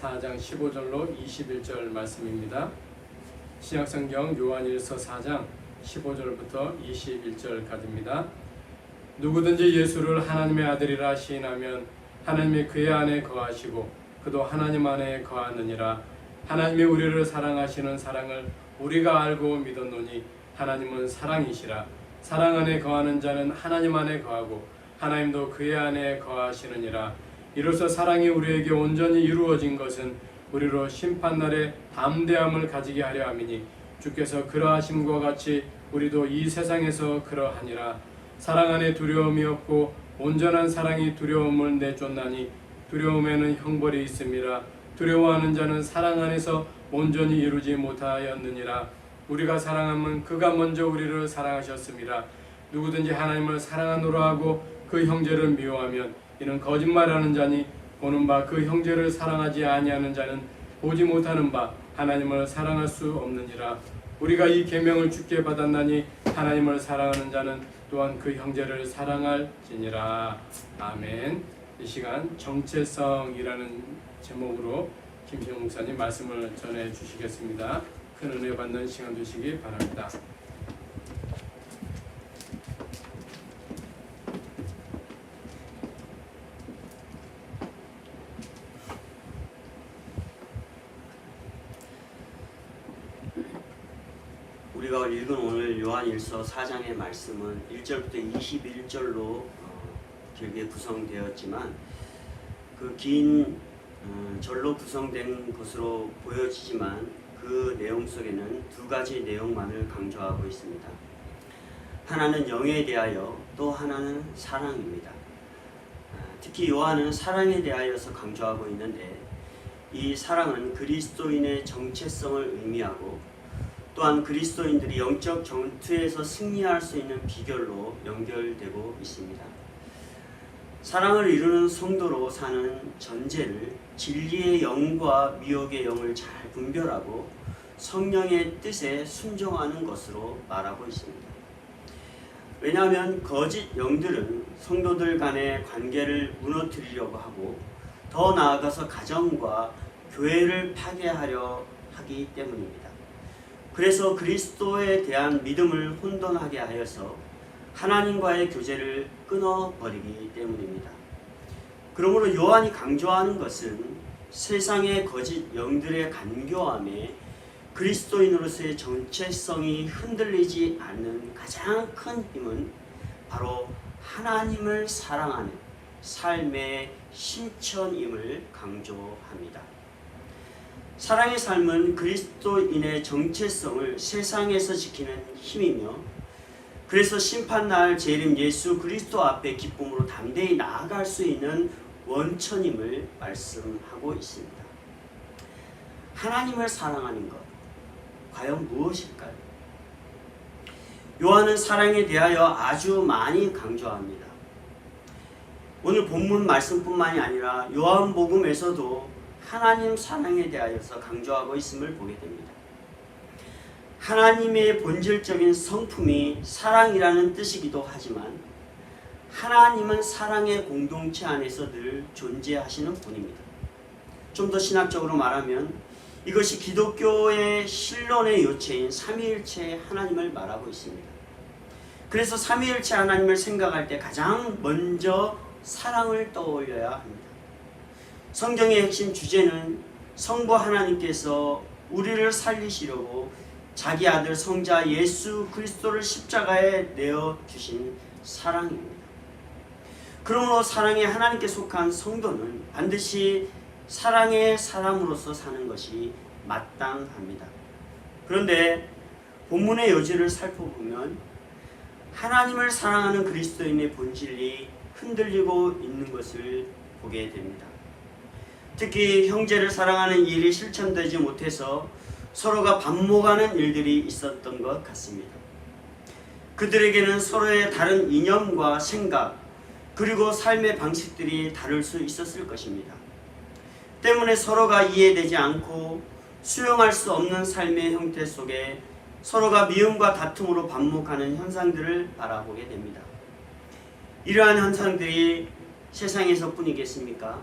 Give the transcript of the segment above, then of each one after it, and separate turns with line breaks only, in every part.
4장 15절로 21절 말씀입니다. 신약성경 요한일서 4장 15절부터 21절까지입니다. 누구든지 예수를 하나님의 아들이라 시인하면 하나님이 그의 안에 거하시고 그도 하나님 안에 거하느니라. 하나님이 우리를 사랑하시는 사랑을 우리가 알고 믿었노니 하나님은 사랑이시라. 사랑 안에 거하는 자는 하나님 안에 거하고 하나님도 그의 안에 거하시느니라. 이로써 사랑이 우리에게 온전히 이루어진 것은 우리로 심판날에 담대함을 가지게 하려 함이니 주께서 그러하심과 같이 우리도 이 세상에서 그러하니라. 사랑 안에 두려움이 없고 온전한 사랑이 두려움을 내쫓나니 두려움에는 형벌이 있음이라. 두려워하는 자는 사랑 안에서 온전히 이루지 못하였느니라. 우리가 사랑하면 그가 먼저 우리를 사랑하셨음이라. 누구든지 하나님을 사랑하노라 하고 그 형제를 미워하면 이는 거짓말하는 자니 보는 바 그 형제를 사랑하지 아니하는 자는 보지 못하는 바 하나님을 사랑할 수 없느니라. 우리가 이 계명을 주께 받았나니 하나님을 사랑하는 자는 또한 그 형제를 사랑할지니라. 아멘. 이 시간 정체성이라는 제목으로 김시영 목사님 말씀을 전해 주시겠습니다. 큰 은혜 받는 시간 되시기 바랍니다.
우리가 읽은 오늘 요한일서 4장의 말씀은 1절부터 21절로 길게 구성되었지만 그 긴 절로 구성된 것으로 보여지지만 그 내용 속에는 두 가지 내용만을 강조하고 있습니다. 하나는 영에 대하여 또 하나는 사랑입니다. 특히 요한은 사랑에 대하여서 강조하고 있는데 이 사랑은 그리스도인의 정체성을 의미하고 또한 그리스도인들이 영적 전투에서 승리할 수 있는 비결로 연결되고 있습니다. 사랑을 이루는 성도로 사는 전제를 진리의 영과 미혹의 영을 잘 분별하고 성령의 뜻에 순종하는 것으로 말하고 있습니다. 왜냐하면 거짓 영들은 성도들 간의 관계를 무너뜨리려고 하고 더 나아가서 가정과 교회를 파괴하려 하기 때문입니다. 그래서 그리스도에 대한 믿음을 혼돈하게 하여서 하나님과의 교제를 끊어버리기 때문입니다. 그러므로 요한이 강조하는 것은 세상의 거짓 영들의 간교함에 그리스도인으로서의 정체성이 흔들리지 않는 가장 큰 힘은 바로 하나님을 사랑하는 삶의 실천임을 강조합니다. 사랑의 삶은 그리스도인의 정체성을 세상에서 지키는 힘이며 그래서 심판날 재림 예수 그리스도 앞에 기쁨으로 담대히 나아갈 수 있는 원천임을 말씀하고 있습니다. 하나님을 사랑하는 것, 과연 무엇일까요? 요한은 사랑에 대하여 아주 많이 강조합니다. 오늘 본문 말씀뿐만이 아니라 요한복음에서도 하나님 사랑에 대하여서 강조하고 있음을 보게 됩니다. 하나님의 본질적인 성품이 사랑이라는 뜻이기도 하지만 하나님은 사랑의 공동체 안에서 늘 존재하시는 분입니다. 좀 더 신학적으로 말하면 이것이 기독교의 신론의 요체인 삼위일체의 하나님을 말하고 있습니다. 그래서 삼위일체 하나님을 생각할 때 가장 먼저 사랑을 떠올려야 합니다. 성경의 핵심 주제는 성부 하나님께서 우리를 살리시려고 자기 아들 성자 예수 그리스도를 십자가에 내어주신 사랑입니다. 그러므로 사랑의 하나님께 속한 성도는 반드시 사랑의 사람으로서 사는 것이 마땅합니다. 그런데 본문의 요지를 살펴보면 하나님을 사랑하는 그리스도인의 본질이 흔들리고 있는 것을 보게 됩니다. 특히 형제를 사랑하는 일이 실천되지 못해서 서로가 반목하는 일들이 있었던 것 같습니다. 그들에게는 서로의 다른 이념과 생각 그리고 삶의 방식들이 다를 수 있었을 것입니다. 때문에 서로가 이해되지 않고 수용할 수 없는 삶의 형태 속에 서로가 미움과 다툼으로 반목하는 현상들을 바라보게 됩니다. 이러한 현상들이 세상에서 뿐이겠습니까?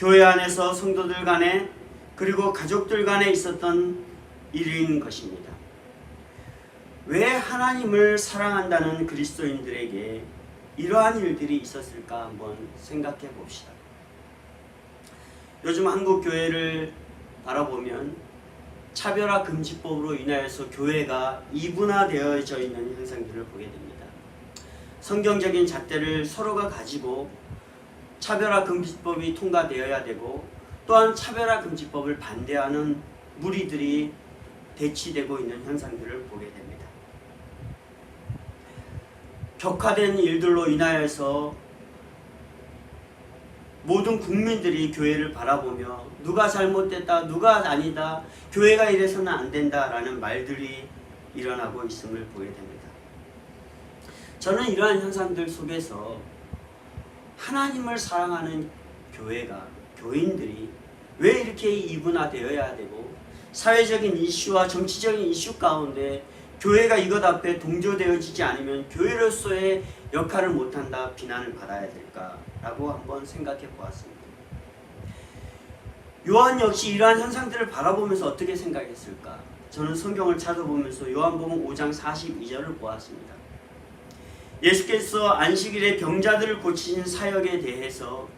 교회 안에서 성도들 간에 그리고 가족들 간에 있었던 일인 것입니다. 왜 하나님을 사랑한다는 그리스도인들에게 이러한 일들이 있었을까 한번 생각해 봅시다. 요즘 한국 교회를 바라보면 차별화 금지법으로 인하여서 교회가 이분화되어져 있는 현상들을 보게 됩니다. 성경적인 잣대를 서로가 가지고 차별화 금지법이 통과되어야 되고, 또한 차별화 금지법을 반대하는 무리들이 대치되고 있는 현상들을 보게 됩니다. 격화된 일들로 인하여서 모든 국민들이 교회를 바라보며 누가 잘못됐다, 누가 아니다, 교회가 이래서는 안 된다라는 말들이 일어나고 있음을 보게 됩니다. 저는 이러한 현상들 속에서 하나님을 사랑하는 교회가, 교인들이 왜 이렇게 이분화되어야 되고, 사회적인 이슈와 정치적인 이슈 가운데 교회가 이것 앞에 동조되어지지 않으면 교회로서의 역할을 못한다, 비난을 받아야 될까라고 한번 생각해 보았습니다. 요한 역시 이러한 현상들을 바라보면서 어떻게 생각했을까? 저는 성경을 찾아보면서 요한복음 5장 42절을 보았습니다. 예수께서 안식일에 병자들을 고치신 사역에 대해서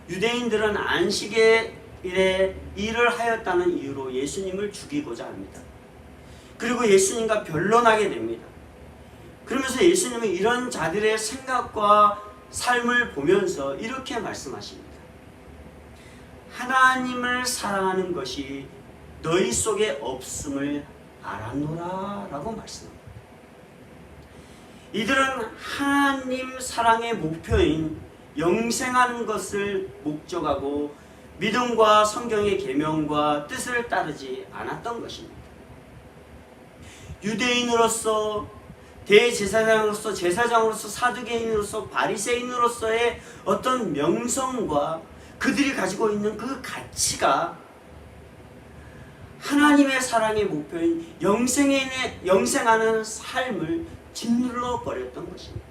유대인들은 안식일에 일을 하였다는 이유로 예수님을 죽이고자 합니다. 그리고 예수님과 변론하게 됩니다. 그러면서 예수님은 이런 자들의 생각과 삶을 보면서 이렇게 말씀하십니다. 하나님을 사랑하는 것이 너희 속에 없음을 알았노라 라고 말씀합니다. 이들은 하나님 사랑의 목표인 영생하는 것을 목적하고 믿음과 성경의 계명과 뜻을 따르지 않았던 것입니다. 유대인으로서, 대제사장으로서, 제사장으로서, 사두개인으로서, 바리새인으로서의 어떤 명성과 그들이 가지고 있는 그 가치가 하나님의 사랑의 목표인 영생하는 삶을 짓눌러 버렸던 것입니다.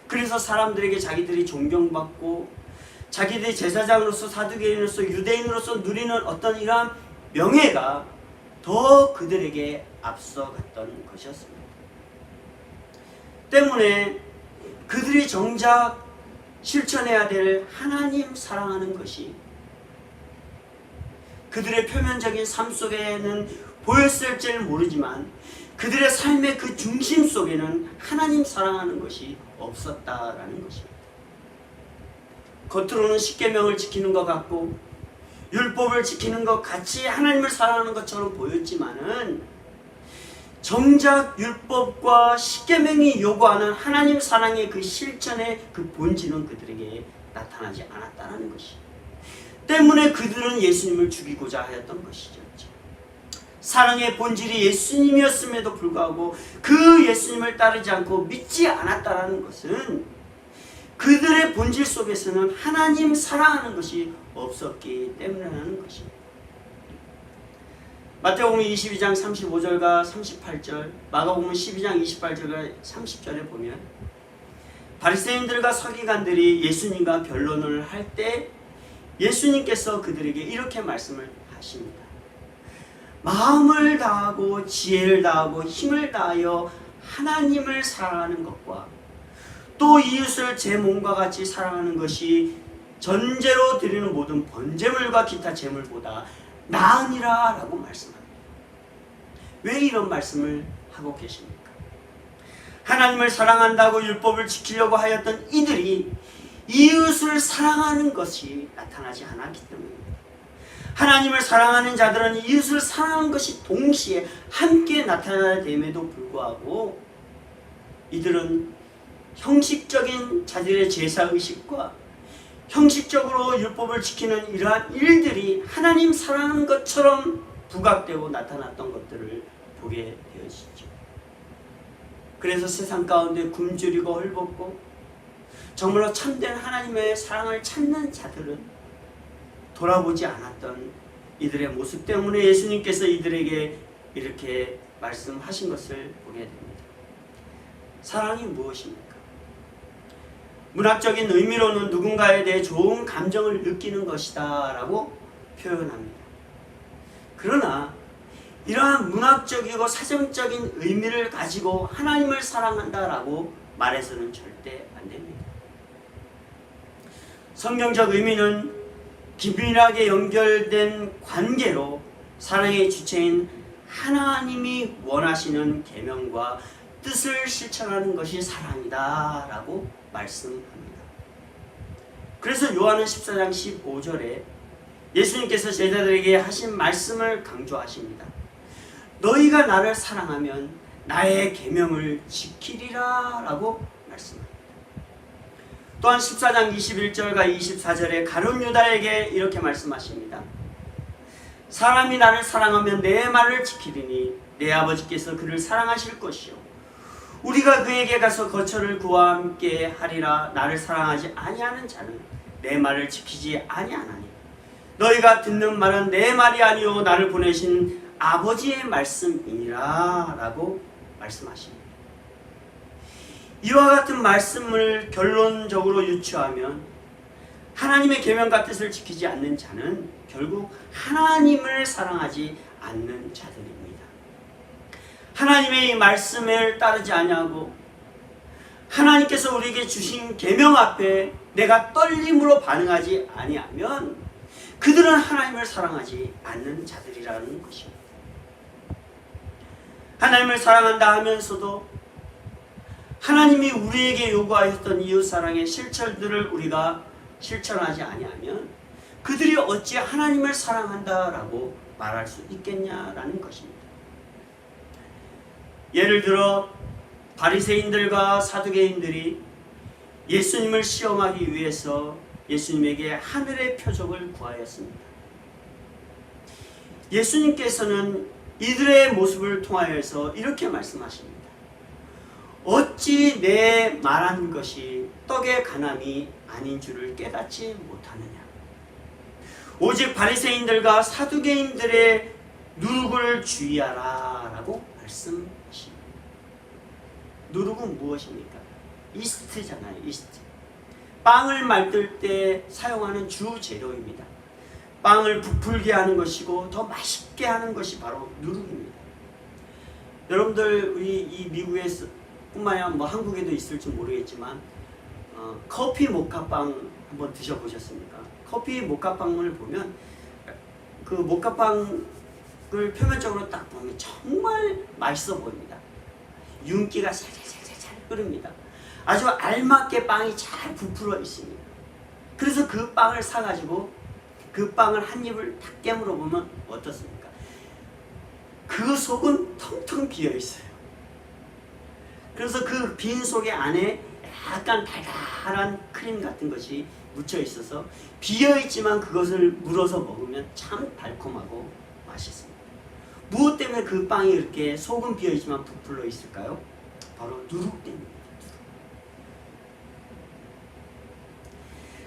그래서 사람들에게 자기들이 존경받고 자기들이 제사장으로서, 사두개인으로서, 유대인으로서 누리는 어떤 이러한 명예가 더 그들에게 앞서갔던 것이었습니다. 때문에 그들이 정작 실천해야 될 하나님 사랑하는 것이 그들의 표면적인 삶 속에는 보였을지는 모르지만 그들의 삶의 그 중심 속에는 하나님 사랑하는 것이 없었다라는 것입니다. 겉으로는 십계명을 지키는 것 같고 율법을 지키는 것 같이 하나님을 사랑하는 것처럼 보였지만은 정작 율법과 십계명이 요구하는 하나님 사랑의 그 실천의 그 본질은 그들에게 나타나지 않았다는 것이 때문에 그들은 예수님을 죽이고자 하였던 것이죠. 사랑의 본질이 예수님이었음에도 불구하고 그 예수님을 따르지 않고 믿지 않았다는 것은 그들의 본질 속에서는 하나님 사랑하는 것이 없었기 때문이라는 것입니다. 마태복음 22장 35절과 38절, 마가복음 12장 28절과 30절에 보면 바리새인들과 서기관들이 예수님과 변론을 할 때 예수님께서 그들에게 이렇게 말씀을 하십니다. 마음을 다하고 지혜를 다하고 힘을 다하여 하나님을 사랑하는 것과 또 이웃을 제 몸과 같이 사랑하는 것이 전제로 드리는 모든 번제물과 기타 제물보다 나으니라 라고 말씀합니다. 왜 이런 말씀을 하고 계십니까? 하나님을 사랑한다고 율법을 지키려고 하였던 이들이 이웃을 사랑하는 것이 나타나지 않았기 때문입니다. 하나님을 사랑하는 자들은 이웃을 사랑하는 것이 동시에 함께 나타나야 됨에도 불구하고 이들은 형식적인 자들의 제사의식과 형식적으로 율법을 지키는 이러한 일들이 하나님 사랑하는 것처럼 부각되고 나타났던 것들을 보게 되어지죠. 그래서 세상 가운데 굶주리고 헐벗고 정말로 참된 하나님의 사랑을 찾는 자들은 돌아보지 않았던 이들의 모습 때문에 예수님께서 이들에게 이렇게 말씀하신 것을 보게 됩니다. 사랑이 무엇입니까? 문학적인 의미로는 누군가에 대해 좋은 감정을 느끼는 것이다 라고 표현합니다. 그러나 이러한 문학적이고 사정적인 의미를 가지고 하나님을 사랑한다 라고 말해서는 절대 안 됩니다. 성경적 의미는 긴밀하게 연결된 관계로 사랑의 주체인 하나님이 원하시는 계명과 뜻을 실천하는 것이 사랑이다 라고 말씀합니다. 그래서 요한은 14장 15절에 예수님께서 제자들에게 하신 말씀을 강조하십니다. 너희가 나를 사랑하면 나의 계명을 지키리라 라고 말씀합니다. 또한 14장 21절과 24절에 가룟 유다에게 이렇게 말씀하십니다. 사람이 나를 사랑하면 내 말을 지키리니 내 아버지께서 그를 사랑하실 것이요 우리가 그에게 가서 거처를 그와 함께 하리라. 나를 사랑하지 아니하는 자는 내 말을 지키지 아니하나니 너희가 듣는 말은 내 말이 아니요 나를 보내신 아버지의 말씀이니라 라고 말씀하십니다. 이와 같은 말씀을 결론적으로 유추하면 하나님의 계명과 뜻을 지키지 않는 자는 결국 하나님을 사랑하지 않는 자들입니다. 하나님의 이 말씀을 따르지 아니하고 하나님께서 우리에게 주신 계명 앞에 내가 떨림으로 반응하지 아니하면 그들은 하나님을 사랑하지 않는 자들이라는 것입니다. 하나님을 사랑한다 하면서도 하나님이 우리에게 요구하였던 이웃사랑의 실천들을 우리가 실천하지 아니하면 그들이 어찌 하나님을 사랑한다라고 말할 수 있겠냐라는 것입니다. 예를 들어 바리새인들과 사두개인들이 예수님을 시험하기 위해서 예수님에게 하늘의 표적을 구하였습니다. 예수님께서는 이들의 모습을 통하여서 이렇게 말씀하십니다. 어찌 내 말한 것이 떡의 간함이 아닌 줄을 깨닫지 못하느냐. 오직 바리새인들과 사두개인들의 누룩을 주의하라 라고 말씀하십니다. 누룩은 무엇입니까? 이스트잖아요. 이스트. 빵을 만들 때 사용하는 주 재료입니다. 빵을 부풀게 하는 것이고 더 맛있게 하는 것이 바로 누룩입니다. 여러분들 우리 이 미국에서 뿐만 아니라 뭐 한국에도 있을지 모르겠지만 커피 모카빵 한번 드셔보셨습니까? 커피 모카빵을 보면 그 모카빵을 표면적으로 딱 보면 정말 맛있어 보입니다. 윤기가 살살살살 흐릅니다. 아주 알맞게 빵이 잘 부풀어 있습니다. 그래서 그 빵을 사가지고 그 빵을 한 입을 딱 깨물어 보면 어떻습니까? 그 속은 텅텅 비어 있어요. 그래서 그 빈 속에 안에 약간 달달한 크림 같은 것이 묻혀 있어서 비어 있지만 그것을 물어서 먹으면 참 달콤하고 맛있습니다. 무엇 때문에 그 빵이 이렇게 속은 비어 있지만 부풀어 있을까요? 바로 누룩 때문입니다.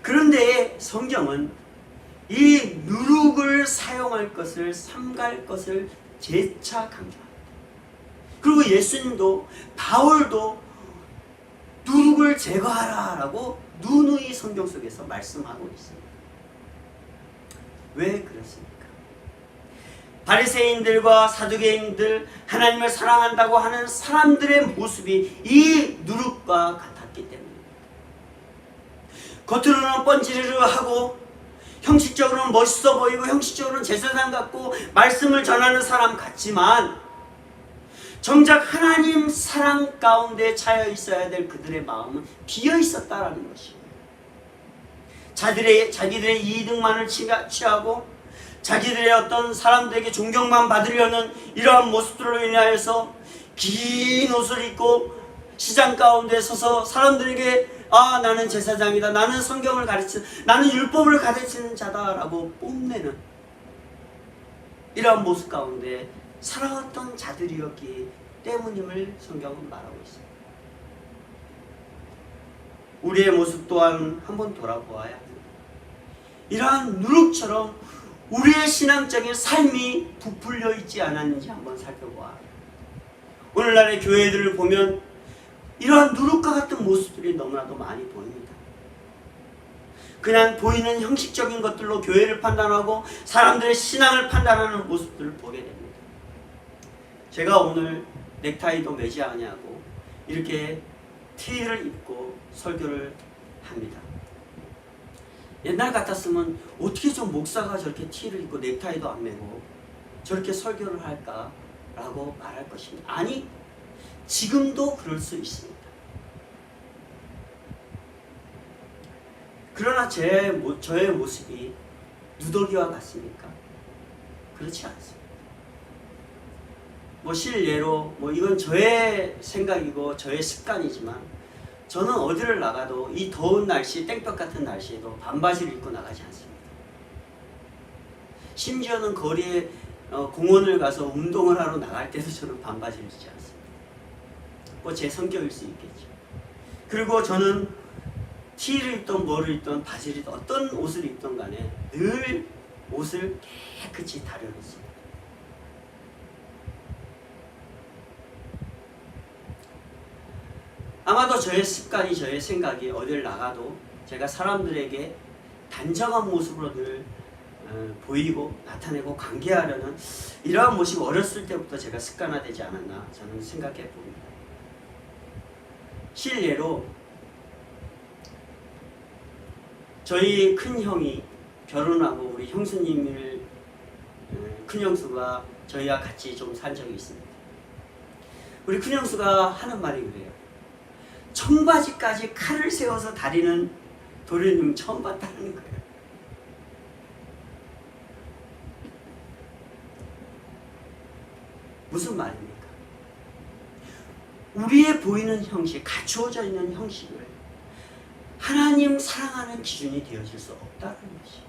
그런데 성경은 이 누룩을 사용할 것을 삼갈 것을 재차 강조합니다. 그리고 예수님도 바울도 누룩을 제거하라 라고 누누이 성경 속에서 말씀하고 있습니다. 왜 그렇습니까? 바리새인들과 사두개인들, 하나님을 사랑한다고 하는 사람들의 모습이 이 누룩과 같았기 때문입니다. 겉으로는 뻔지르르하고 형식적으로는 멋있어 보이고 형식적으로는 제사장 같고 말씀을 전하는 사람 같지만 정작 하나님 사랑 가운데 차여 있어야 될 그들의 마음은 비어 있었다라는 것입니다. 자기들의 이득만을 취하고 자기들의 어떤 사람들에게 존경만 받으려는 이러한 모습들로 인하여서 긴 옷을 입고 시장 가운데 서서 사람들에게 나는 제사장이다, 나는 성경을 가르치는, 나는 율법을 가르치는 자다라고 뽐내는 이러한 모습 가운데 살아왔던 자들이었기 때문임을 성경은 말하고 있습니다. 우리의 모습 또한 한번 돌아보아야 합니다. 이러한 누룩처럼 우리의 신앙적인 삶이 부풀려 있지 않았는지 한번 살펴보아야 합니다. 오늘날의 교회들을 보면 이러한 누룩과 같은 모습들이 너무나도 많이 보입니다. 그냥 보이는 형식적인 것들로 교회를 판단하고 사람들의 신앙을 판단하는 모습들을 보게 됩니다. 제가 오늘 넥타이도 매지 아니하고 이렇게 티를 입고 설교를 합니다. 옛날 같았으면 어떻게 좀 목사가 저렇게 티를 입고 넥타이도 안 매고 저렇게 설교를 할까라고 말할 것입니다. 아니, 지금도 그럴 수 있습니다. 그러나 저의 모습이 누더기와 같습니까? 그렇지 않습니다. 실례로 이건 저의 생각이고 저의 습관이지만 저는 어디를 나가도 이 더운 날씨, 땡볕 같은 날씨에도 반바지를 입고 나가지 않습니다. 심지어는 거리에 공원을 가서 운동을 하러 나갈 때도 저는 반바지를 입지 않습니다. 제 성격일 수 있겠죠. 그리고 저는 티를 입던 뭐를 입던 바지를 입던 어떤 옷을 입던 간에 늘 옷을 깨끗이 다려놓습니다. 아마도 저의 습관이, 저의 생각이 어딜 나가도 제가 사람들에게 단정한 모습으로 늘 보이고 나타내고 관계하려는 이러한 모습이 어렸을 때부터 제가 습관화되지 않았나 저는 생각해 봅니다. 실례로 저희 큰 형이 결혼하고 우리 형수님을 큰 형수가 저희와 같이 좀 산 적이 있습니다. 우리 큰 형수가 하는 말이 그래요. 청바지까지 칼을 세워서 다리는 도련님 처음 봤다는 거예요. 무슨 말입니까? 우리의 보이는 형식, 갖추어져 있는 형식을 하나님 사랑하는 기준이 되어질 수 없다는 것이에요.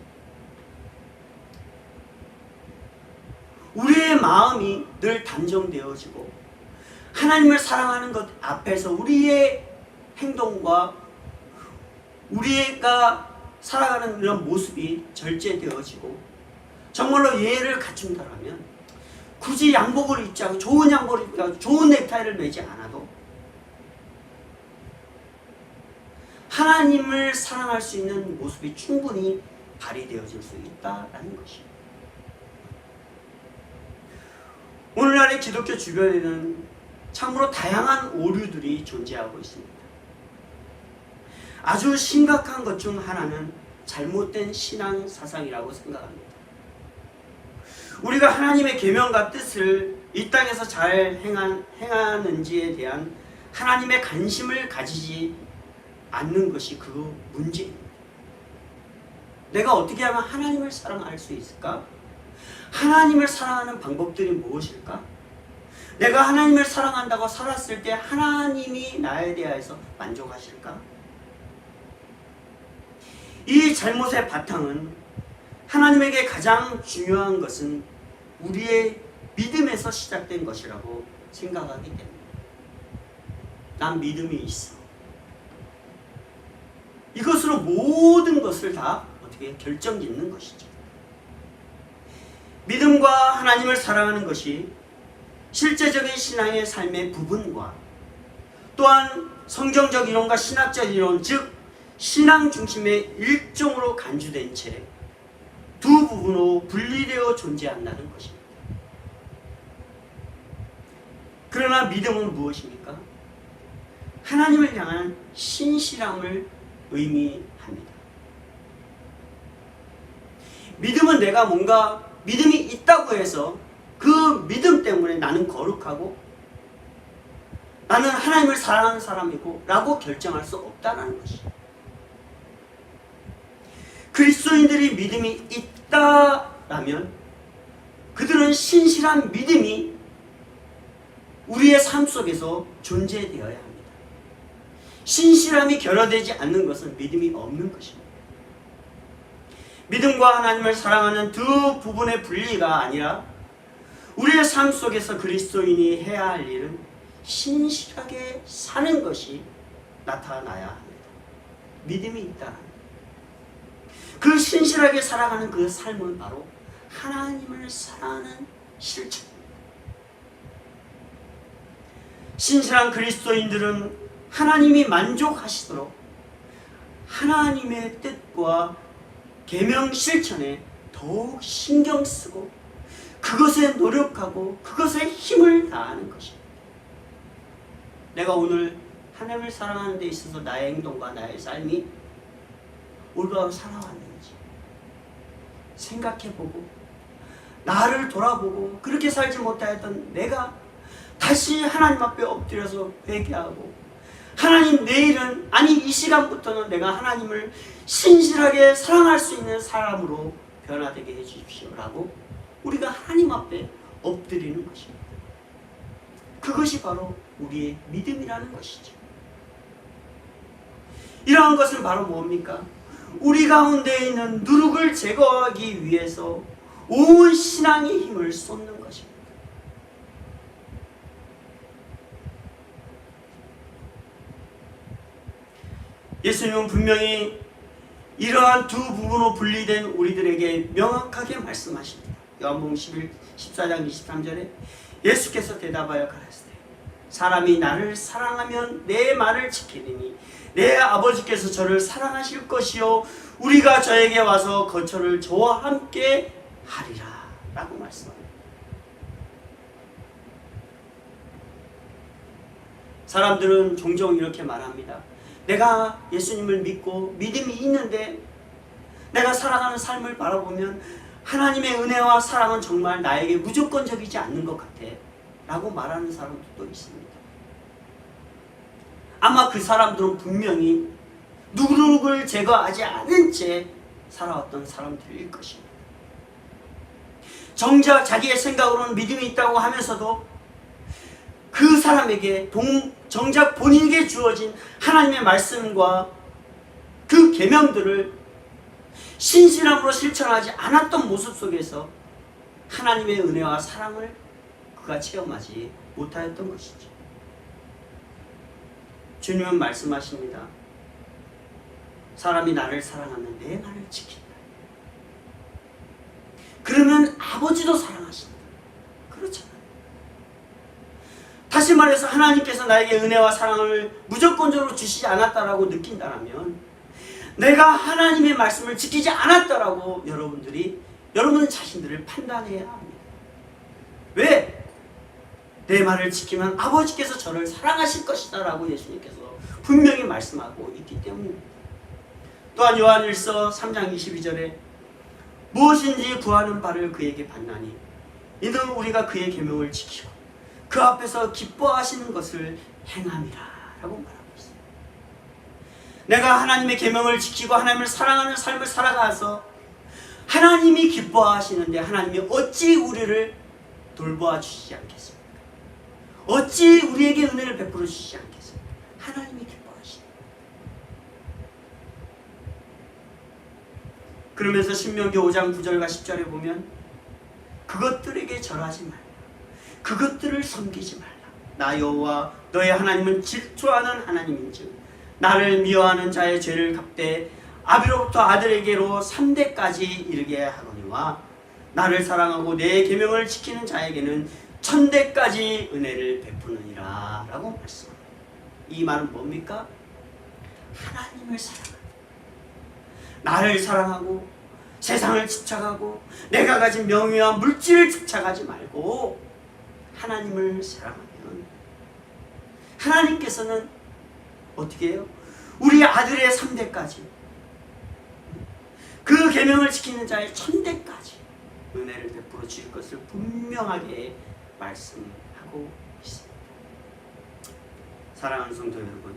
우리의 마음이 늘 단정되어지고 하나님을 사랑하는 것 앞에서 우리의 행동과 우리가 살아가는 이런 모습이 절제되어지고 정말로 예의를 갖춘다면 굳이 양복을 입지 않고 좋은 양복을 입지 않고 좋은 넥타이를 매지 않아도 하나님을 사랑할 수 있는 모습이 충분히 발휘되어질 수 있다는 것입니다. 오늘날의 기독교 주변에는 참으로 다양한 오류들이 존재하고 있습니다. 아주 심각한 것 중 하나는 잘못된 신앙 사상이라고 생각합니다. 우리가 하나님의 계명과 뜻을 이 땅에서 잘 행하는지에 대한 하나님의 관심을 가지지 않는 것이 그 문제입니다. 내가 어떻게 하면 하나님을 사랑할 수 있을까? 하나님을 사랑하는 방법들이 무엇일까? 내가 하나님을 사랑한다고 살았을 때 하나님이 나에 대해서 만족하실까? 이 잘못의 바탕은 하나님에게 가장 중요한 것은 우리의 믿음에서 시작된 것이라고 생각하기 때문에 난 믿음이 있어. 이것으로 모든 것을 다 어떻게 결정짓는 것이죠. 믿음과 하나님을 사랑하는 것이 실제적인 신앙의 삶의 부분과 또한 성경적 이론과 신학적 이론, 즉 신앙 중심의 일종으로 간주된 채 두 부분으로 분리되어 존재한다는 것입니다. 그러나 믿음은 무엇입니까? 하나님을 향한 신실함을 의미합니다. 믿음은 내가 뭔가 믿음이 있다고 해서 그 믿음 때문에 나는 거룩하고 나는 하나님을 사랑하는 사람이고 라고 결정할 수 없다는 것이죠. 그리스도인들이 믿음이 있다라면 그들은 신실한 믿음이 우리의 삶 속에서 존재되어야 합니다. 신실함이 결여되지 않는 것은 믿음이 없는 것입니다. 믿음과 하나님을 사랑하는 두 부분의 분리가 아니라 우리의 삶 속에서 그리스도인이 해야 할 일은 신실하게 사는 것이 나타나야 합니다. 믿음이 있다. 그 신실하게 살아가는 그 삶은 바로 하나님을 사랑하는 실천입니다. 신실한 그리스도인들은 하나님이 만족하시도록 하나님의 뜻과 계명 실천에 더욱 신경 쓰고 그것에 노력하고 그것에 힘을 다하는 것입니다. 내가 오늘 하나님을 사랑하는 데 있어서 나의 행동과 나의 삶이 올바로 살아왔는지 생각해보고 나를 돌아보고 그렇게 살지 못하였던 내가 다시 하나님 앞에 엎드려서 회개하고 하나님, 내일은, 아니 이 시간부터는 내가 하나님을 신실하게 사랑할 수 있는 사람으로 변화되게 해주십시오라고 우리가 하나님 앞에 엎드리는 것입니다. 그것이 바로 우리의 믿음이라는 것이죠. 이러한 것은 바로 뭡니까? 우리 가운데 있는 누룩을 제거하기 위해서 온 신앙의 힘을 쏟는 것입니다. 예수님은 분명히 이러한 두 부분으로 분리된 우리들에게 명확하게 말씀하십니다. 요한복음 14장 23절에 예수께서 대답하여 가라사대 사람이 나를 사랑하면 내 말을 지키리니 내 아버지께서 저를 사랑하실 것이요 우리가 저에게 와서 거처를 저와 함께 하리라 라고 말씀합니다. 사람들은 종종 이렇게 말합니다. 내가 예수님을 믿고 믿음이 있는데 내가 살아가는 삶을 바라보면 하나님의 은혜와 사랑은 정말 나에게 무조건적이지 않는 것 같아 라고 말하는 사람도 있습니다. 아마 그 사람들은 분명히 누룩을 제거하지 않은 채 살아왔던 사람들일 것입니다. 정작 자기의 생각으로는 믿음이 있다고 하면서도 그 사람에게 정작 본인에게 주어진 하나님의 말씀과 그 계명들을 신실함으로 실천하지 않았던 모습 속에서 하나님의 은혜와 사랑을 그가 체험하지 못하였던 것이죠. 주님은 말씀하십니다. 사람이 나를 사랑하면 내 말을 지킨다. 그러면 아버지도 사랑하신다. 그렇잖아요. 다시 말해서 하나님께서 나에게 은혜와 사랑을 무조건적으로 주시지 않았다라고 느낀다면 내가 하나님의 말씀을 지키지 않았다라고 여러분 자신들을 판단해야 합니다. 왜? 내 말을 지키면 아버지께서 저를 사랑하실 것이다 라고 예수님께서 분명히 말씀하고 있기 때문입니다. 또한 요한일서 3장 22절에 무엇인지 구하는 바를 그에게 받나니 이는 우리가 그의 계명을 지키고 그 앞에서 기뻐하시는 것을 행함이라 라고 말하고 있습니다. 내가 하나님의 계명을 지키고 하나님을 사랑하는 삶을 살아가서 하나님이 기뻐하시는데 하나님이 어찌 우리를 돌보아 주시지 않겠습니까? 어찌 우리에게 은혜를 베풀어 주시지 않겠습니까? 하나님이 기뻐하시는. 그러면서 신명기 5장 9절과 10절에 보면 그것들에게 절하지 말라. 그것들을 섬기지 말라. 나 여호와 너의 하나님은 질투하는 하나님인즉 나를 미워하는 자의 죄를 갚되 아비로부터 아들에게로 3대까지 이르게 하거니와 나를 사랑하고 내 계명을 지키는 자에게는 1000대까지 은혜를 베푸느니라 라고 말씀합니다. 이 말은 뭡니까? 하나님을 사랑하는, 나를 사랑하고 세상을 집착하고 내가 가진 명예와 물질을 집착하지 말고 하나님을 사랑하면 하나님께서는 어떻게 해요? 우리 아들의 3대까지 그 계명을 지키는 자의 1000대까지 은혜를 베풀어 주실 것을 분명하게 말씀하고 있습니다. 사랑하는 성도 여러분,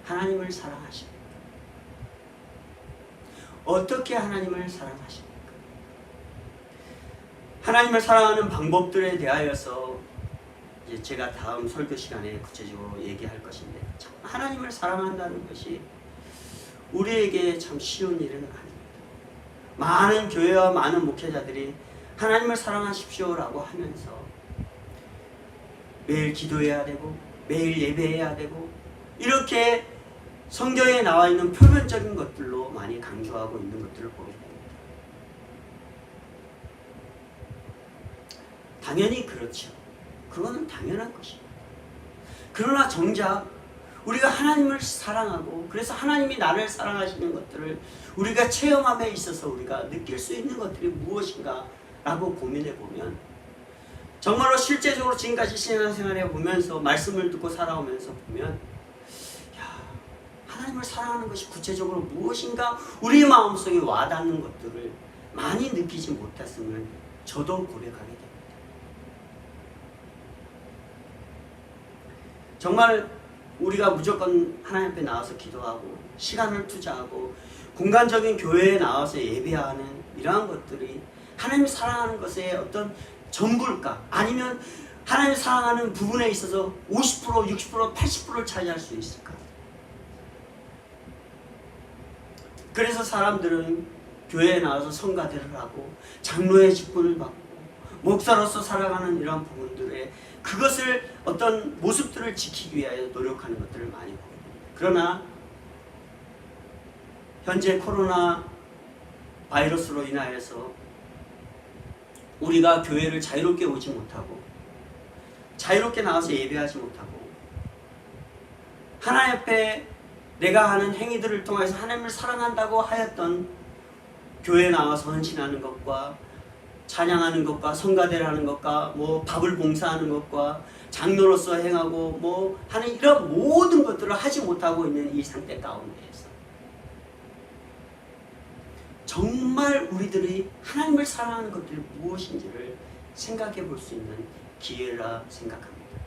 하나님을 사랑하십니까? 어떻게 하나님을 사랑하십니까? 하나님을 사랑하는 방법들에 대하여서 이제 제가 다음 설교 시간에 구체적으로 얘기할 것인데 참 하나님을 사랑한다는 것이 우리에게 참 쉬운 일은 아닙니다. 많은 교회와 많은 목회자들이 하나님을 사랑하십시오라고 하면서 매일 기도해야 되고 매일 예배해야 되고 이렇게 성경에 나와 있는 표면적인 것들로 많이 강조하고 있는 것들을 보게 됩니다. 당연히 그렇죠. 그거는 당연한 것입니다. 그러나 정작 우리가 하나님을 사랑하고 그래서 하나님이 나를 사랑하시는 것들을 우리가 체험함에 있어서 우리가 느낄 수 있는 것들이 무엇인가 라고 고민해 보면 정말로 실제적으로 지금까지 신앙생활해 보면서 말씀을 듣고 살아오면서 보면 하나님을 사랑하는 것이 구체적으로 무엇인가 우리 마음속에 와닿는 것들을 많이 느끼지 못했으면 저도 고백하게 됩니다. 정말 우리가 무조건 하나님 앞에 나와서 기도하고 시간을 투자하고 공간적인 교회에 나와서 예배하는 이러한 것들이 하나님을 사랑하는 것의 어떤 전부일까? 아니면 하나님을 사랑하는 부분에 있어서 50%, 60%, 80%를 차지할 수 있을까? 그래서 사람들은 교회에 나와서 성가대를 하고 장로의 직분을 받고 목사로서 살아가는 이러한 부분들에 그것을 어떤 모습들을 지키기 위하여 노력하는 것들을 많이 보게 됩니다. 그러나 현재 코로나 바이러스로 인하여서 우리가 교회를 자유롭게 오지 못하고 자유롭게 나와서 예배하지 못하고 하나님 앞에 내가 하는 행위들을 통해서 하나님을 사랑한다고 하였던 교회에 나와서 헌신하는 것과 찬양하는 것과 성가대를 하는 것과 뭐 밥을 봉사하는 것과 장로로서 행하고 뭐 하는 이런 모든 것들을 하지 못하고 있는 이 상태 가운데에서 정말 우리들이 하나님을 사랑하는 것들이 무엇인지를 생각해 볼 수 있는 기회라 생각합니다.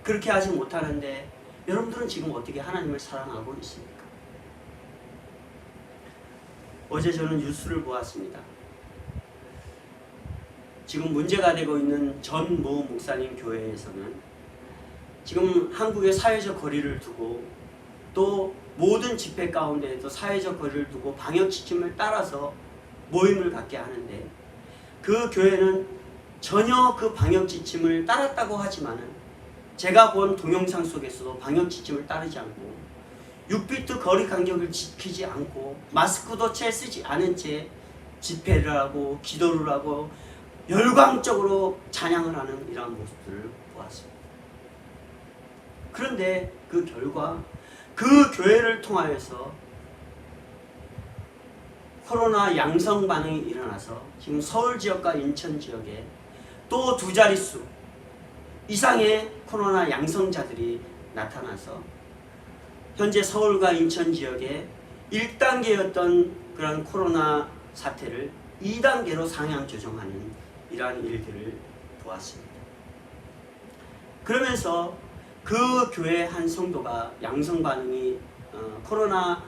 그렇게 하지 못하는데 여러분들은 지금 어떻게 하나님을 사랑하고 있습니까? 어제 저는 뉴스를 보았습니다. 지금 문제가 되고 있는 전 모 목사님 교회에서는 지금 한국의 사회적 거리를 두고 또 모든 집회 가운데에도 사회적 거리를 두고 방역 지침을 따라서 모임을 갖게 하는데 그 교회는 전혀 그 방역 지침을 따랐다고 하지만은 제가 본 동영상 속에서도 방역 지침을 따르지 않고 6피트 거리 간격을 지키지 않고 마스크도 채 쓰지 않은 채 집회를 하고 기도를 하고 열광적으로 찬양을 하는 이러한 모습들을 보았습니다. 그런데 그 결과 그 교회를 통하여서 코로나 양성 반응이 일어나서 지금 서울 지역과 인천 지역에 또 2자릿수 이상의 코로나 양성자들이 나타나서 현재 서울과 인천 지역에 1단계였던 그런 코로나 사태를 2단계로 상향 조정하는 이러한 일들을 보았습니다. 그러면서 그 교회 한 성도가 양성 반응이 코로나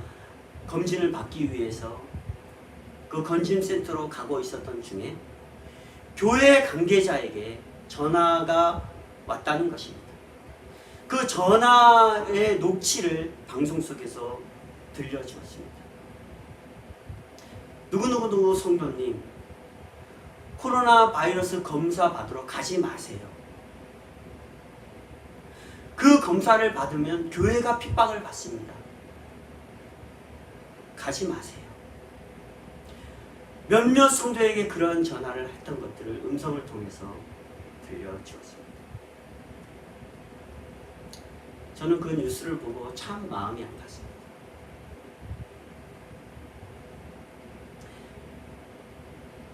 검진을 받기 위해서 그 검진센터로 가고 있었던 중에 교회 관계자에게 전화가 왔다는 것입니다. 그 전화의 녹취를 방송 속에서 들려주었습니다. 누구누구 성도님, 코로나 바이러스 검사 받으러 가지 마세요. 그 검사를 받으면 교회가 핍박을 받습니다. 가지 마세요. 몇몇 성도에게 그런 전화를 했던 것들을 음성을 통해서 들려주었습니다. 저는 그 뉴스를 보고 참 마음이 아팠습니다.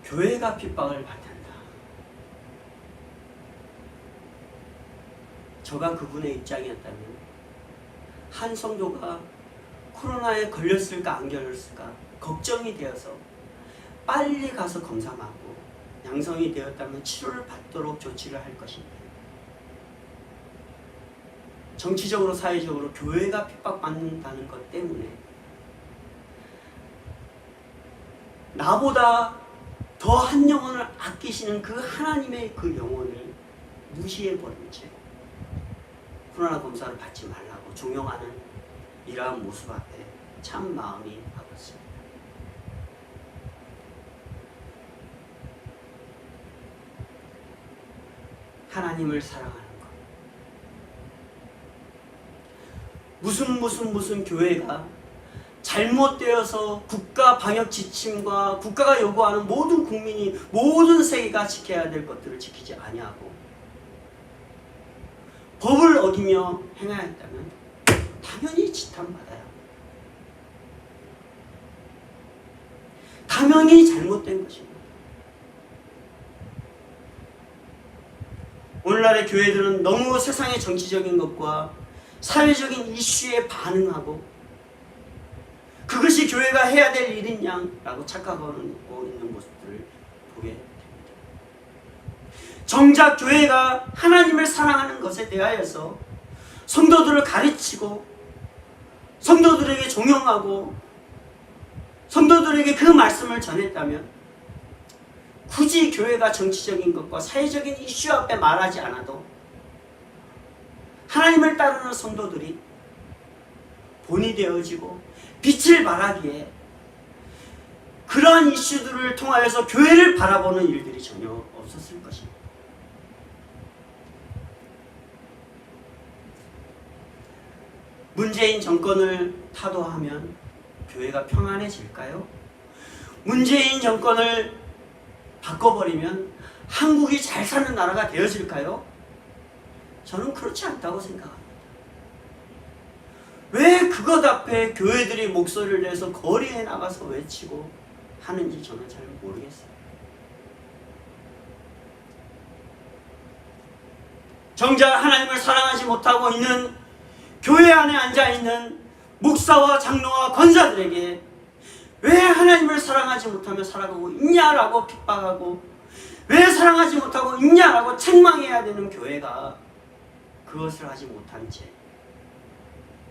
교회가 핍박을 받는다. 저가 그분의 입장이었다면 한 성도가 코로나에 걸렸을까 안 걸렸을까 걱정이 되어서 빨리 가서 검사 받고 양성이 되었다면 치료를 받도록 조치를 할 것입니다. 정치적으로 사회적으로 교회가 핍박받는다는 것 때문에 나보다 더 한 영혼을 아끼시는 그 하나님의 그 영혼을 무시해버린 채 코로나 검사를 받지 말라고 종용하는 이러한 모습 앞에 참 마음이 아팠습니다. 하나님을 사랑하는 것. 무슨 교회가 잘못되어서 국가 방역 지침과 국가가 요구하는 모든 국민이 모든 세계가 지켜야 될 것들을 지키지 아니하고 법을 어기며 행하였다면 당연히 지탄받아야 합니다. 당연히 잘못된 것입니다. 오늘날의 교회들은 너무 세상의 정치적인 것과 사회적인 이슈에 반응하고 그것이 교회가 해야 될 일이냐라고 착각하고 있는 모습들을 보게 됩니다. 정작 교회가 하나님을 사랑하는 것에 대하여서 성도들을 가르치고 성도들에게 종용하고 성도들에게 그 말씀을 전했다면 굳이 교회가 정치적인 것과 사회적인 이슈 앞에 말하지 않아도 하나님을 따르는 성도들이 본이 되어지고 빛을 발하기에 그러한 이슈들을 통하여서 교회를 바라보는 일들이 전혀 없었을 것입니다. 문재인 정권을 타도하면 교회가 평안해질까요? 문재인 정권을 바꿔버리면 한국이 잘 사는 나라가 되어질까요? 저는 그렇지 않다고 생각합니다. 왜 그것 앞에 교회들이 목소리를 내서 거리에 나가서 외치고 하는지 저는 잘 모르겠어요. 정작 하나님을 사랑하지 못하고 있는 교회 안에 앉아있는 목사와 장로와 권사들에게 왜 하나님을 사랑하지 못하며 살아가고 있냐라고 핍박하고 왜 사랑하지 못하고 있냐라고 책망해야 되는 교회가 그것을 하지 못한 채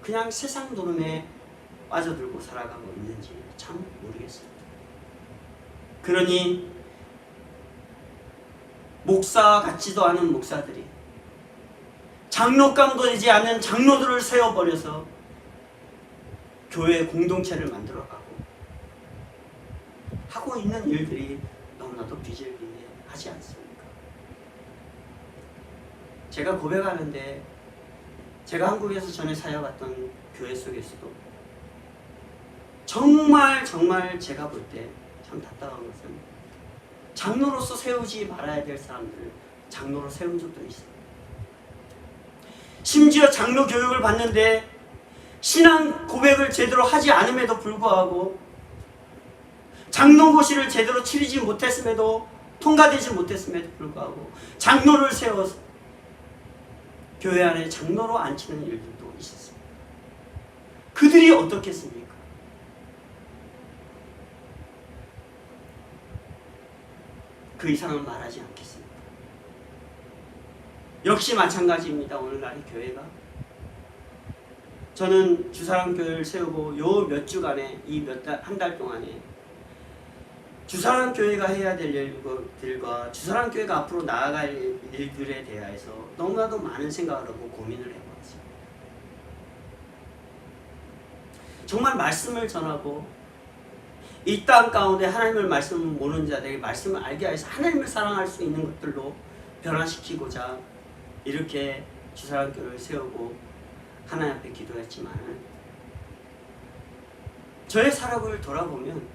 그냥 세상 노름에 빠져들고 살아가고 있는지 참 모르겠습니다. 그러니 목사 같지도 않은 목사들이 장로감도 되지 않은 장로들을 세워버려서 교회 공동체를 만들어가고 하고 있는 일들이 너무나도 비일비재하지 않습니까? 제가 고백하는데 제가 한국에서 전에 사역했던 교회 속에서도 정말 제가 볼 때 참 답답한 것은 장로로서 세우지 말아야 될 사람들을 장로로 세운 적도 있어요. 심지어 장로 교육을 받는데 신앙 고백을 제대로 하지 않음에도 불구하고 장로고시를 제대로 치르지 못했음에도 통과되지 못했음에도 불구하고 장로를 세워서 교회 안에 장로로 앉히는 일들도 있었습니다. 그들이 어떻겠습니까? 그 이상은 말하지 않겠습니다. 역시 마찬가지입니다. 오늘날의 교회가 저는 주사랑교회를 세우고 요 몇 주간에 이 한 달 동안에 주사랑교회가 해야 될 일들과 주사랑교회가 앞으로 나아갈 일들에 대해서 너무나도 많은 생각을 하고 고민을 해봤습니다. 정말 말씀을 전하고 이 땅 가운데 하나님을 말씀을 모르는 자들에게 말씀을 알게 하여서 하나님을 사랑할 수 있는 것들로 변화시키고자 이렇게 주사랑교회를 세우고 하나님 앞에 기도했지만 저의 살아을 돌아보면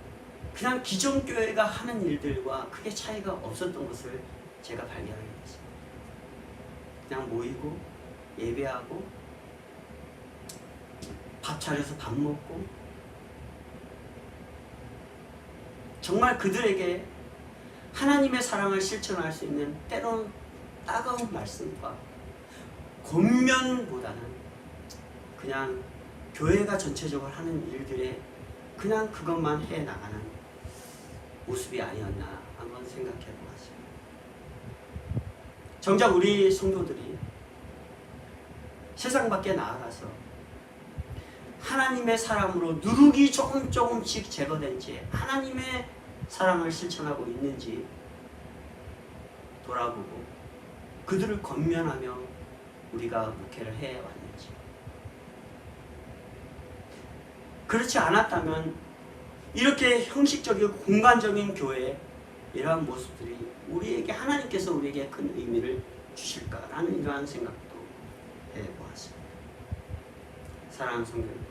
그냥 기존 교회가 하는 일들과 크게 차이가 없었던 것을 제가 발견하게 됐습니다. 그냥 모이고 예배하고 밥 차려서 밥 먹고 정말 그들에게 하나님의 사랑을 실천할 수 있는 때로는 따가운 말씀과 권면보다는 그냥 교회가 전체적으로 하는 일들에 그냥 그것만 해나가는 모습이 아니었나 한번 생각해 보았습니다. 정작 우리 성도들이 세상 밖에 나아가서 하나님의 사랑으로 누룩이 조금씩 제거된 채 하나님의 사랑을 실천하고 있는지 돌아보고 그들을 권면하며 우리가 목회를 해왔는지, 그렇지 않았다면 이렇게 형식적이고 공간적인 교회 이러한 모습들이 우리에게 하나님께서 우리에게 큰 의미를 주실까라는 이러한 생각도 해보았습니다. 사랑하는 성도 여러분,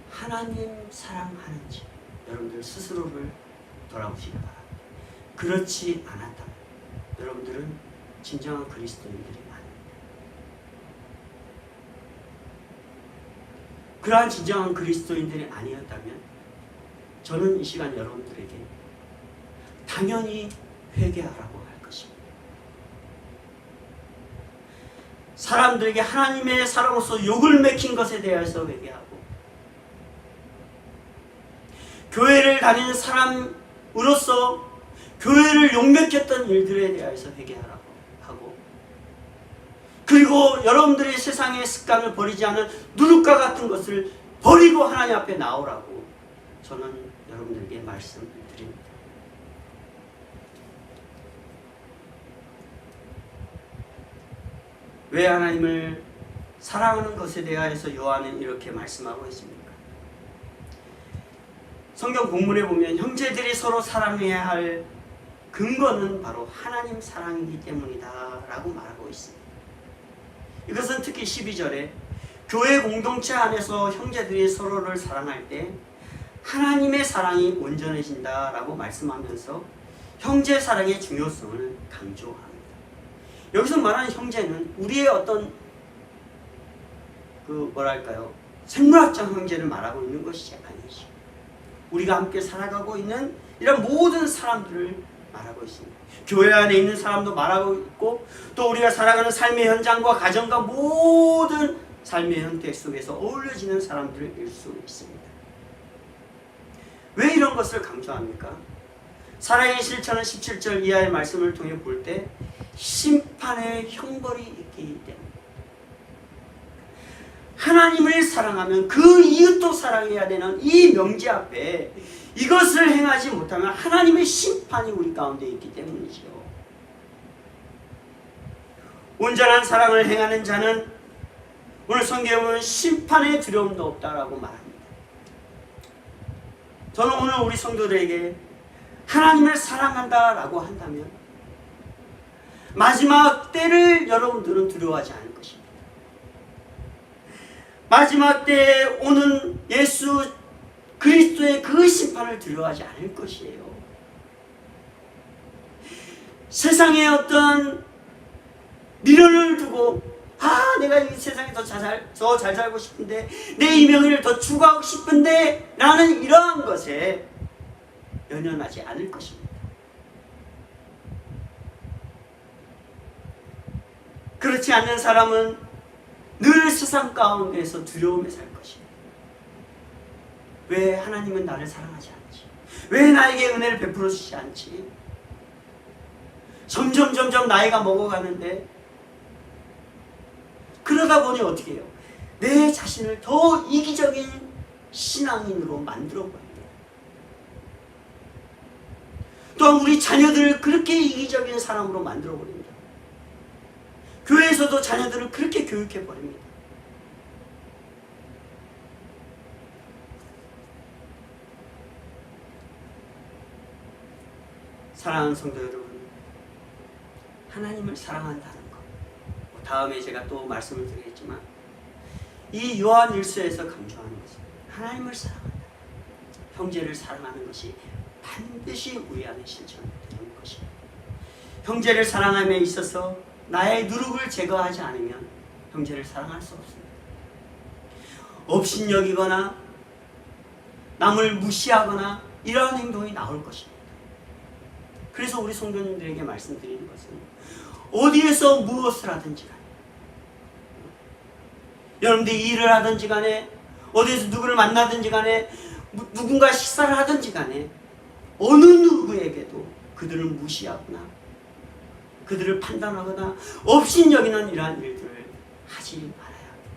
하나님 사랑하는지 여러분들 스스로를 돌아보시기 바랍니다. 그렇지 않았다면 여러분들은 진정한 그리스도인들이 아닙니다. 그러한 진정한 그리스도인들이 아니었다면 저는 이 시간 여러분들에게 당연히 회개하라고 할 것입니다. 사람들에게 하나님의 사람으로서 욕을 맥힌 것에 대해서 회개하고, 교회를 다니는 사람으로서 교회를 욕맥혔던 일들에 대해서 회개하라고 하고, 그리고 여러분들의 세상의 습관을 버리지 않은 누룩과 같은 것을 버리고 하나님 앞에 나오라고 저는 여러분들에게 말씀을 드립니다. 왜 하나님을 사랑하는 것에 대하여서 요한은 이렇게 말씀하고 있습니까? 성경 본문에 보면 형제들이 서로 사랑해야 할 근거는 바로 하나님 사랑이기 때문이다 라고 말하고 있습니다. 이것은 특히 12절에 교회 공동체 안에서 형제들이 서로를 사랑할 때 하나님의 사랑이 온전해진다 라고 말씀하면서 형제 사랑의 중요성을 강조합니다. 여기서 말하는 형제는 우리의 어떤 생물학적 형제를 말하고 있는 것이 아니죠. 우리가 함께 살아가고 있는 이런 모든 사람들을 말하고 있습니다. 교회 안에 있는 사람도 말하고 있고, 또 우리가 살아가는 삶의 현장과 가정과 모든 삶의 형태 속에서 어울려지는 사람들일 수 있습니다. 왜 이런 것을 강조합니까? 사랑의 실천은 17절 이하의 말씀을 통해 볼 때 심판의 형벌이 있기 때문에, 하나님을 사랑하면 그 이웃도 사랑해야 되는 이 명제 앞에 이것을 행하지 못하면 하나님의 심판이 우리 가운데 있기 때문이죠. 온전한 사랑을 행하는 자는 오늘 성경에 보면 심판의 두려움도 없다라고 말합니다. 저는 오늘 우리 성도들에게 하나님을 사랑한다라고 한다면 마지막 때를 여러분들은 두려워하지 않을 것입니다. 마지막 때에 오는 예수 그리스도의 그 심판을 두려워하지 않을 것이에요. 세상에 어떤 미련을 두고 내가 이 세상에 더 잘 살고 싶은데, 내 이 명예를 더 추구하고 싶은데 라는 이러한 것에 연연하지 않을 것입니다. 그렇지 않는 사람은 늘 세상 가운데에서 두려움에 살 것입니다. 왜 하나님은 나를 사랑하지 않지? 왜 나에게 은혜를 베풀어 주지 않지? 점점 나이가 먹어가는데, 그러다 보니 어떻게 해요? 내 자신을 더 이기적인 신앙인으로 만들어 버립니다. 또한 우리 자녀들을 그렇게 이기적인 사람으로 만들어 버립니다. 교회에서도 자녀들을 그렇게 교육해 버립니다. 사랑하는 성도 여러분, 하나님을 사랑한다는 것, 다음에 제가 또 말씀을 드리겠지만 이 요한 1서에서 강조하는 것은 하나님을 사랑한다, 형제를 사랑하는 것이 반드시 우리 안에 실천되는 것입니다. 형제를 사랑함에 있어서 나의 누룩을 제거하지 않으면 형제를 사랑할 수 없습니다. 업신여기거나 남을 무시하거나 이러한 행동이 나올 것입니다. 그래서 우리 성도님들에게 말씀드리는 것은 어디에서 무엇을 하든지 간에, 여러분들이 일을 하든지 간에, 어디에서 누구를 만나든지 간에, 누군가 식사를 하든지 간에 어느 누구에게도 그들을 무시하거나 그들을 판단하거나 업신여기는 이러한 일들을 하지 말아야 합니다.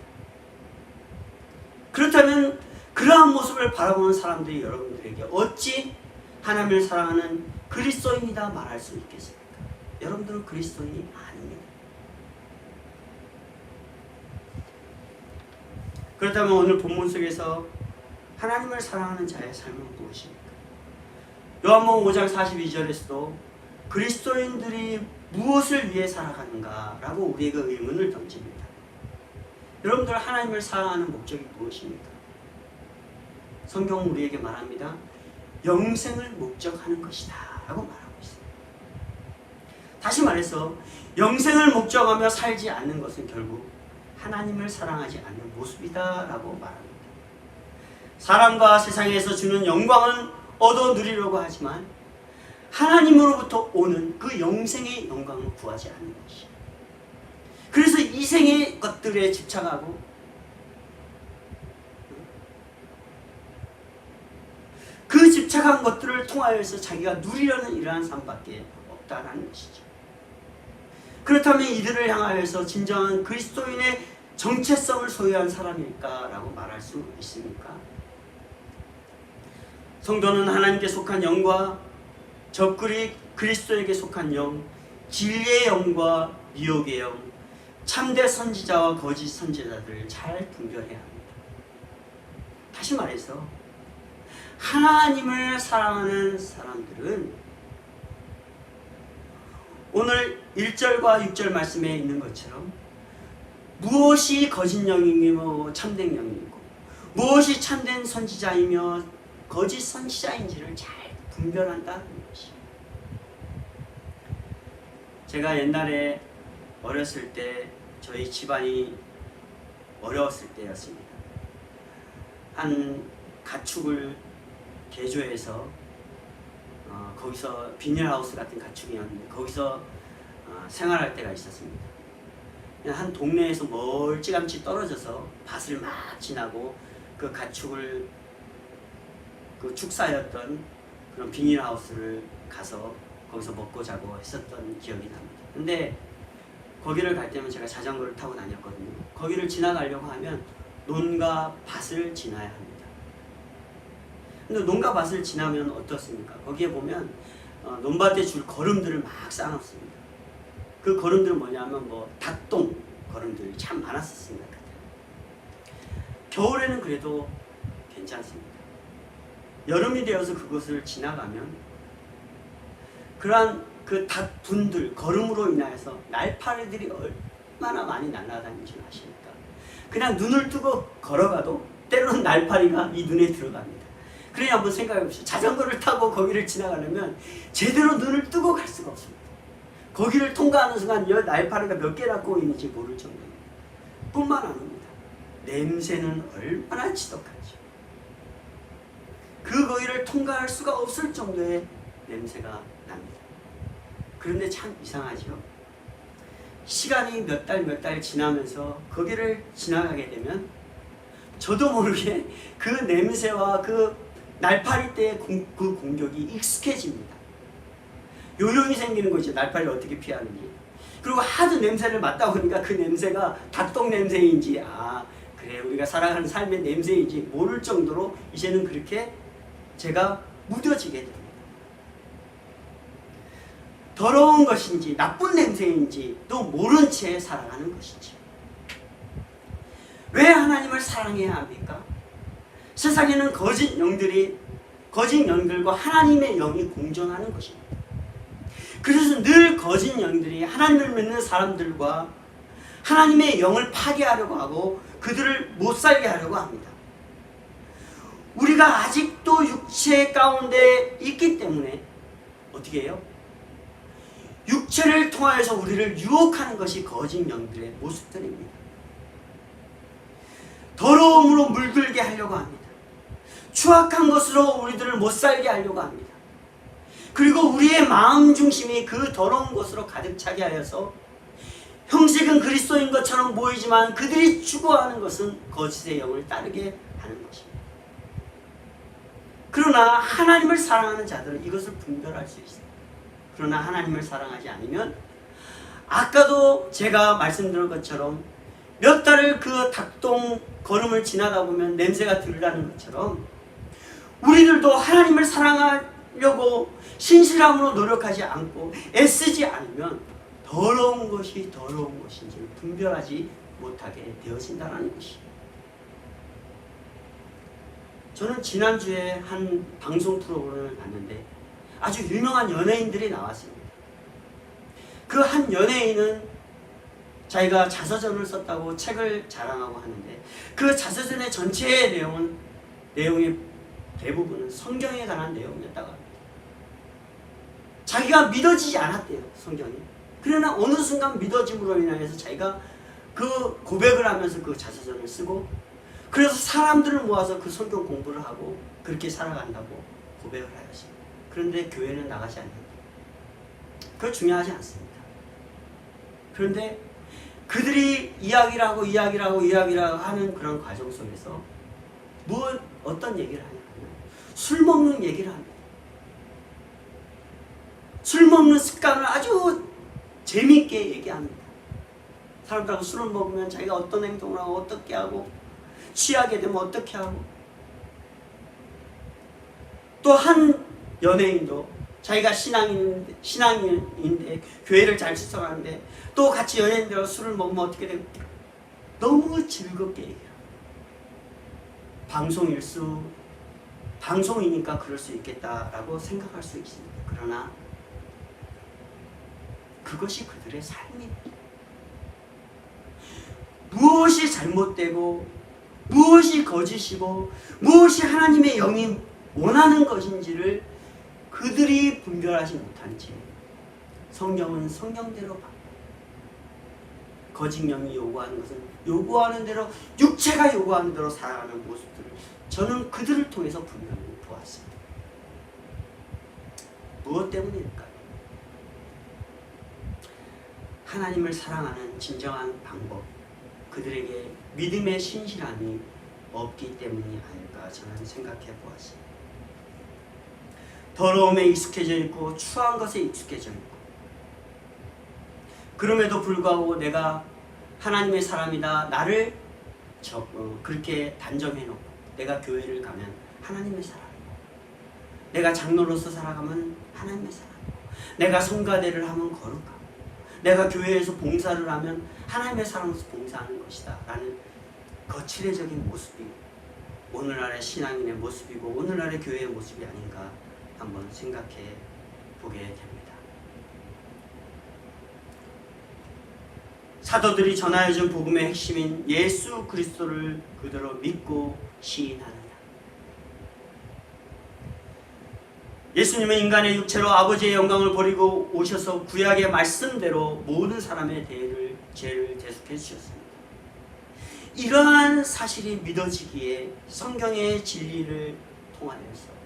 그렇다면 그러한 모습을 바라보는 사람들이 여러분들에게 어찌 하나님을 사랑하는 그리스도인이다 말할 수 있겠습니까? 여러분들은 그리스도인이 아닙니다. 그렇다면 오늘 본문 속에서 하나님을 사랑하는 자의 삶은 무엇입니까? 요한복음 5장 42절에서도 그리스도인들이 무엇을 위해 살아가는가 라고 우리에게 의문을 던집니다. 여러분들 하나님을 사랑하는 목적이 무엇입니까? 성경은 우리에게 말합니다. 영생을 목적하는 것이다 라고 말하고 있습니다. 다시 말해서 영생을 목적하며 살지 않는 것은 결국 하나님을 사랑하지 않는 모습이다 라고 말합니다. 사람과 세상에서 주는 영광은 얻어 누리려고 하지만 하나님으로부터 오는 그 영생의 영광을 구하지 않는 것이에요. 그래서 이생의 것들에 집착하고 그 집착한 것들을 통하여서 자기가 누리려는 이러한 삶밖에 없다는 것이죠. 그렇다면 이들을 향하여서 진정한 그리스도인의 정체성을 소유한 사람일까라고 말할 수 있습니까? 성도는 하나님께 속한 영과 적그리 그리스도에게 속한 영, 진리의 영과 미혹의 영, 참된 선지자와 거짓 선지자들을 잘 분별해야 합니다. 다시 말해서 하나님을 사랑하는 사람들은 오늘 1절과 6절 말씀에 있는 것처럼 무엇이 거짓 영이며 참된 영이고 무엇이 참된 선지자이며 거짓 선지자인지를 잘 분별한다는 것이. 제가 옛날에 어렸을 때 저희 집안이 어려웠을 때였습니다. 한 가축을 개조해서 거기서 비닐하우스 같은 가축이었는데 거기서 생활할 때가 있었습니다. 한 동네에서 멀찌감치 떨어져서 밭을 막 지나고 그 가축을 그 축사였던 그런 비닐하우스를 가서 거기서 먹고 자고 했었던 기억이 납니다. 근데 거기를 갈 때면 제가 자전거를 타고 다녔거든요. 거기를 지나가려고 하면 논과 밭을 지나야 합니다. 근데 논과 밭을 지나면 어떻습니까? 거기에 보면 논밭에 줄 거름들을 막 쌓아놓습니다. 그 거름들은 뭐냐면 뭐 닭똥 거름들이 참 많았었습니다. 그때. 겨울에는 그래도 괜찮습니다. 여름이 되어서 그곳을 지나가면 그러한 그 닭분들 거름으로 인하여서 날파리들이 얼마나 많이 날아다니는지 아십니까? 그냥 눈을 뜨고 걸어가도 때로는 날파리가 이 눈에 들어갑니다. 그러니 한번 생각해 보시죠. 자전거를 타고 거기를 지나가려면 제대로 눈을 뜨고 갈 수가 없습니다. 거기를 통과하는 순간 여 날파리가 몇 개나 꼬이는지 모를 정도입니다. 뿐만 아닙니다. 냄새는 얼마나 지독하죠. 그 거기를 통과할 수가 없을 정도의 냄새가 납니다. 그런데 참 이상하죠. 시간이 몇 달 지나면서 거기를 지나가게 되면 저도 모르게 그 냄새와 그 날파리 때의 그 공격이 익숙해집니다. 요령이 생기는 거죠. 날파리를 어떻게 피하는지. 그리고 하도 냄새를 맡다 보니까 그 냄새가 닭똥 냄새인지 그래 우리가 살아가는 삶의 냄새인지 모를 정도로 이제는 그렇게 제가 무뎌지게 됩니다. 더러운 것인지 나쁜 냄새인지도 모른 채 살아가는 것이지. 왜 하나님을 사랑해야 합니까? 세상에는 거짓 영들과 하나님의 영이 공존하는 것입니다. 그래서 늘 거짓 영들이 하나님을 믿는 사람들과 하나님의 영을 파괴하려고 하고 그들을 못 살게 하려고 합니다. 우리가 아직도 육체 가운데 있기 때문에 어떻게 해요? 육체를 통하여서 우리를 유혹하는 것이 거짓 영들의 모습들입니다. 더러움으로 물들게 하려고 합니다. 추악한 것으로 우리들을 못 살게 하려고 합니다. 그리고 우리의 마음 중심이 그 더러운 것으로 가득 차게 하여서 형식은 그리스도인 것처럼 보이지만 그들이 추구하는 것은 거짓의 영을 따르게 하는 것입니다. 그러나 하나님을 사랑하는 자들은 이것을 분별할 수 있습니다. 그러나 하나님을 사랑하지 않으면 아까도 제가 말씀드린 것처럼 몇 달을 그 닭똥 걸음을 지나다 보면 냄새가 들으라는 것처럼 우리들도 하나님을 사랑하려고 신실함으로 노력하지 않고 애쓰지 않으면 더러운 것이 더러운 것인지를 분별하지 못하게 되어진다는 것입니다. 저는 지난주에 한 방송 프로그램을 봤는데 아주 유명한 연예인들이 나왔습니다. 그 한 연예인은 자기가 자서전을 썼다고 책을 자랑하고 하는데 그 자서전의 전체의 내용의 대부분은 성경에 관한 내용이었다고 합니다. 자기가 믿어지지 않았대요, 성경이. 그러나 어느 순간 믿어짐으로 인하여서 자기가 그 고백을 하면서 그 자서전을 쓰고 그래서 사람들을 모아서 그 성경 공부를 하고 그렇게 살아간다고 고백을 하였습니다. 그런데 교회는 나가지 않는다. 그거 중요하지 않습니다. 그런데 그들이 이야기를 하고 하는 그런 과정 속에서 어떤 얘기를 하냐면 술 먹는 얘기를 합니다. 술 먹는 습관을 아주 재미있게 얘기합니다. 사람들하고 술을 먹으면 자기가 어떤 행동을 하고 어떻게 하고 취하게 되면 어떻게 하고 또 한 연예인도 자기가 신앙인인데 교회를 잘 추천하는데 또 같이 연예인들하고 술을 먹으면 어떻게 되고 너무 즐겁게 얘기해요. 방송이니까 그럴 수 있겠다라고 생각할 수 있습니다. 그러나 그것이 그들의 삶입니다. 무엇이 잘못되고 무엇이 거짓이고 무엇이 하나님의 영이 원하는 것인지를 그들이 분별하지 못한 채 성경은 성경대로 거짓 영이 요구하는 것은 요구하는 대로 육체가 요구하는 대로 살아가는 모습들을 저는 그들을 통해서 분명히 보았습니다. 무엇 때문일까요? 하나님을 사랑하는 진정한 방법, 그들에게 믿음의 신실함이 없기 때문이 아닐까 저는 생각해 보았습니다. 더러움에 익숙해져 있고 추한 것에 익숙해져 있고 그럼에도 불구하고 내가 하나님의 사람이다 나를 그렇게 단정해 놓고 내가 교회를 가면 하나님의 사람이고 내가 장로로서 살아가면 하나님의 사람이고 내가 성가대를 하면 거룩하고 내가 교회에서 봉사를 하면 하나님의 사람으로서 봉사하는 것이다 라는 거칠애적인 모습이 오늘날의 신앙인의 모습이고 오늘날의 교회의 모습이 아닌가 한번 생각해 보게 됩니다. 사도들이 전하여준 복음의 핵심인 예수 그리스도를 그대로 믿고 시인하느냐. 예수님은 인간의 육체로 아버지의 영광을 버리고 오셔서 구약의 말씀대로 모든 사람의 죄를 대속해 주셨습니다. 이러한 사실이 믿어지기에 성경의 진리를 통하여서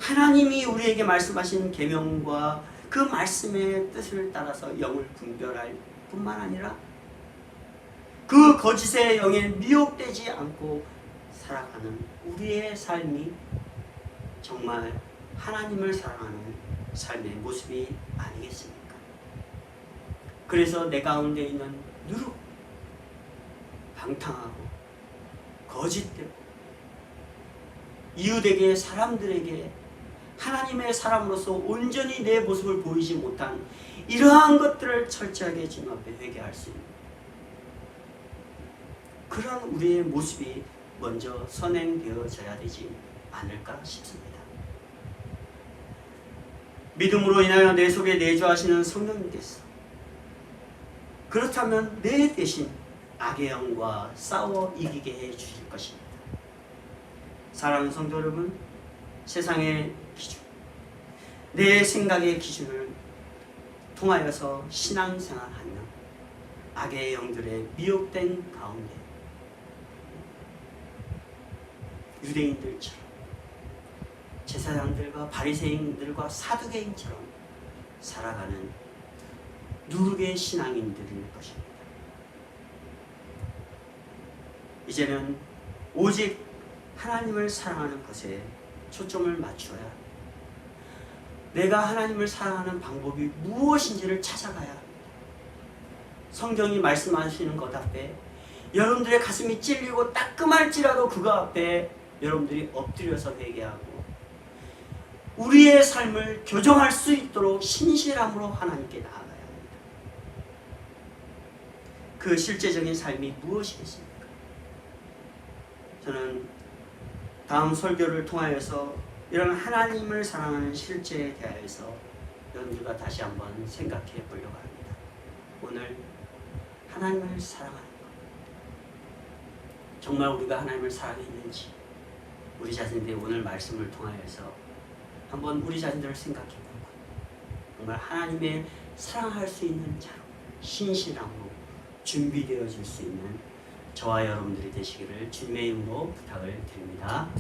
하나님이 우리에게 말씀하신 계명과 그 말씀의 뜻을 따라서 영을 분별할 뿐만 아니라 그 거짓의 영에 미혹되지 않고 살아가는 우리의 삶이 정말 하나님을 사랑하는 삶의 모습이 아니겠습니까? 그래서 내 가운데 있는 누룩, 방탕하고 거짓되고 이웃에게 사람들에게 하나님의 사람으로서 온전히 내 모습을 보이지 못한 이러한 것들을 철저하게 주님 앞에 회개할 수 있는 그런 우리의 모습이 먼저 선행되어져야 되지 않을까 싶습니다. 믿음으로 인하여 내 속에 내주하시는 성령님께서 그렇다면 내 대신 악의 영과 싸워 이기게 해 주실 것입니다. 사랑하는 성도 여러분, 세상의 기준, 내 생각의 기준을 통하여서 신앙생활하며 악의 영들의 미혹된 가운데 유대인들처럼 제사장들과 바리새인들과 사두개인처럼 살아가는 누룩의 신앙인들일 것입니다. 이제는 오직 하나님을 사랑하는 것에 초점을 맞추어야 합니다. 내가 하나님을 사랑하는 방법이 무엇인지를 찾아가야 합니다. 성경이 말씀하시는 것 앞에 여러분들의 가슴이 찔리고 따끔할지라도 그거 앞에 여러분들이 엎드려서 회개하고 우리의 삶을 교정할 수 있도록 신실함으로 하나님께 나아가야 합니다. 그 실제적인 삶이 무엇이겠습니까? 저는 다음 설교를 통하여서 이런 하나님을 사랑하는 실제에 대하여서 여러분들과 다시 한번 생각해 보려고 합니다. 오늘 하나님을 사랑하는 것, 정말 우리가 하나님을 사랑했는지 우리 자신들이 오늘 말씀을 통하여서 한번 우리 자신들을 생각해 보고 정말 하나님의 사랑할 수 있는 자로 신실함으로 준비되어질 수 있는 저와 여러분들이 되시기를 주님의 이름으로 부탁을 드립니다.